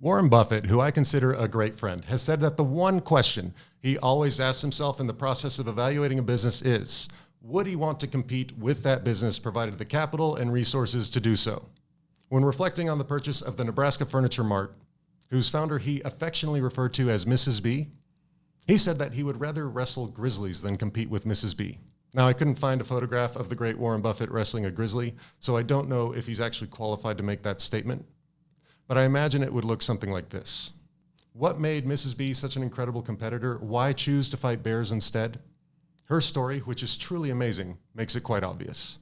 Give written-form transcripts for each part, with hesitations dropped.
Warren Buffett, who I consider a great friend, has said that the one question he always asks himself in the process of evaluating a business is, would he want to compete with that business provided the capital and resources to do so? When reflecting on the purchase of the Nebraska Furniture Mart, whose founder he affectionately referred to as Mrs. B, he said that he would rather wrestle grizzlies than compete with Mrs. B. Now, I couldn't find a photograph of the great Warren Buffett wrestling a grizzly, so I don't know if he's actually qualified to make that statement. But I imagine it would look something like this. What made Mrs. B such an incredible competitor? Why choose to fight bears instead? Her story, which is truly amazing, makes it quite obvious.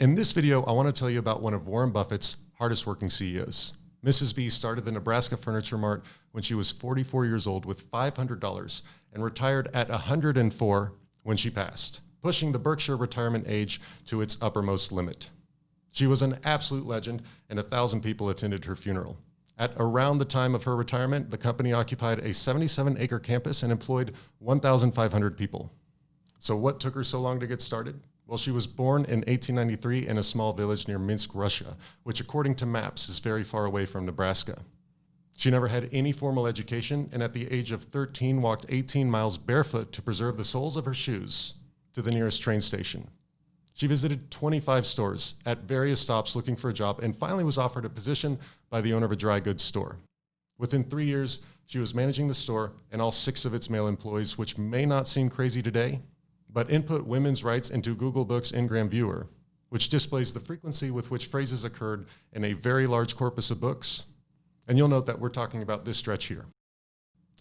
In this video, I want to tell you about one of Warren Buffett's hardest working CEOs. Mrs. B started the Nebraska Furniture Mart when she was 44 years old with $500 and retired at 104 when she passed, pushing the Berkshire retirement age to its uppermost limit. She was an absolute legend, and 1,000 people attended her funeral. At around the time of her retirement, the company occupied a 77-acre campus and employed 1,500 people. So what took her so long to get started? Well, she was born in 1893 in a small village near Minsk, Russia, which according to maps is very far away from Nebraska. She never had any formal education, and at the age of 13 walked 18 miles barefoot to preserve the soles of her shoes to the nearest train station. She visited 25 stores at various stops looking for a job and finally was offered a position by the owner of a dry goods store. Within 3 years, she was managing the store and all 6 of its male employees, which may not seem crazy today, but input women's rights into Google Books Ngram Viewer, which displays the frequency with which phrases occurred in a very large corpus of books. And you'll note that we're talking about this stretch here.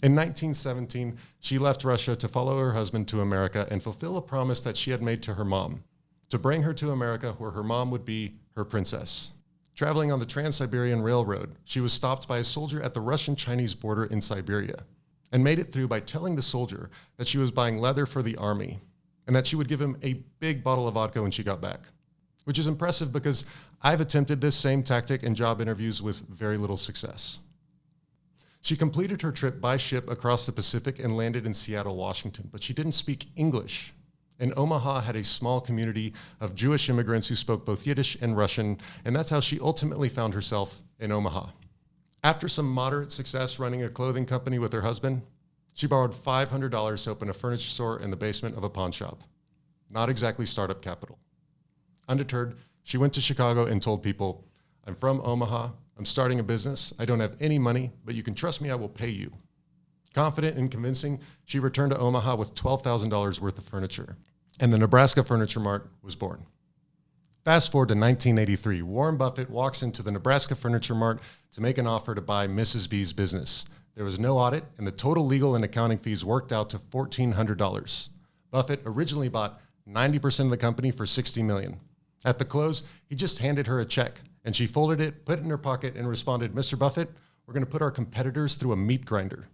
In 1917, she left Russia to follow her husband to America and fulfill a promise that she had made to her mom, to bring her to America where her mom would be her princess. Traveling on the Trans-Siberian Railroad, she was stopped by a soldier at the Russian-Chinese border in Siberia and made it through by telling the soldier that she was buying leather for the army and that she would give him a big bottle of vodka when she got back, which is impressive because I've attempted this same tactic in job interviews with very little success. She completed her trip by ship across the Pacific and landed in Seattle, Washington, but she didn't speak English. And Omaha had a small community of Jewish immigrants who spoke both Yiddish and Russian, and that's how she ultimately found herself in Omaha. After some moderate success running a clothing company with her husband, she borrowed $500 to open a furniture store in the basement of a pawn shop. Not exactly startup capital. Undeterred, she went to Chicago and told people, "I'm from Omaha, I'm starting a business, I don't have any money, but you can trust me, I will pay you." Confident and convincing, she returned to Omaha with $12,000 worth of furniture, and the Nebraska Furniture Mart was born. Fast forward to 1983, Warren Buffett walks into the Nebraska Furniture Mart to make an offer to buy Mrs. B's business. There was no audit, and the total legal and accounting fees worked out to $1,400. Buffett originally bought 90% of the company for $60 million. At the close, he just handed her a check, and she folded it, put it in her pocket, and responded, "Mr. Buffett, we're going to put our competitors through a meat grinder."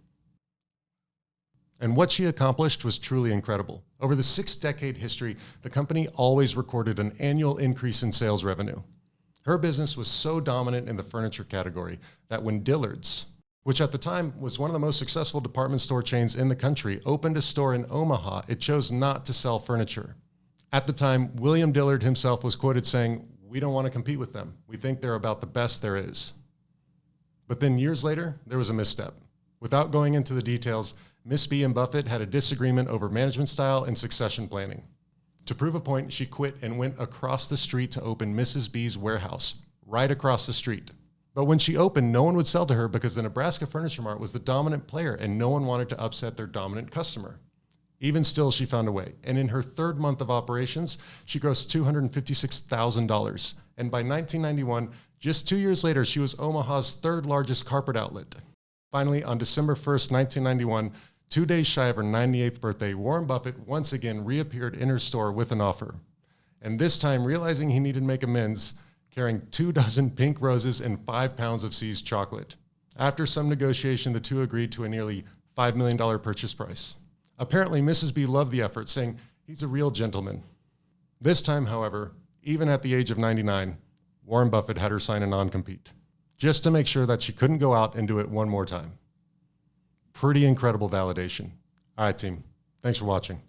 And what she accomplished was truly incredible. Over the 6-decade history, the company always recorded an annual increase in sales revenue. Her business was so dominant in the furniture category that when Dillard's, which at the time was one of the most successful department store chains in the country, opened a store in Omaha, it chose not to sell furniture. At the time, William Dillard himself was quoted saying, "We don't want to compete with them. We think they're about the best there is." But then years later, there was a misstep. Without going into the details, Miss B and Buffett had a disagreement over management style and succession planning. To prove a point, she quit and went across the street to open Mrs. B's warehouse, right across the street. But when she opened, no one would sell to her because the Nebraska Furniture Mart was the dominant player and no one wanted to upset their dominant customer. Even still, she found a way. And in her 3rd month of operations, she grossed $256,000. And by 1991, just 2 years later, she was Omaha's 3rd largest carpet outlet. Finally, on December 1st, 1991, 2 days shy of her 98th birthday, Warren Buffett once again reappeared in her store with an offer. And this time, realizing he needed to make amends, carrying 2 dozen pink roses and 5 pounds of See's chocolate. After some negotiation, the two agreed to a nearly $5 million purchase price. Apparently, Mrs. B loved the effort, saying, "He's a real gentleman." This time, however, even at the age of 99, Warren Buffett had her sign a non-compete, just to make sure that she couldn't go out and do it one more time. Pretty incredible validation. All right, team. Thanks for watching.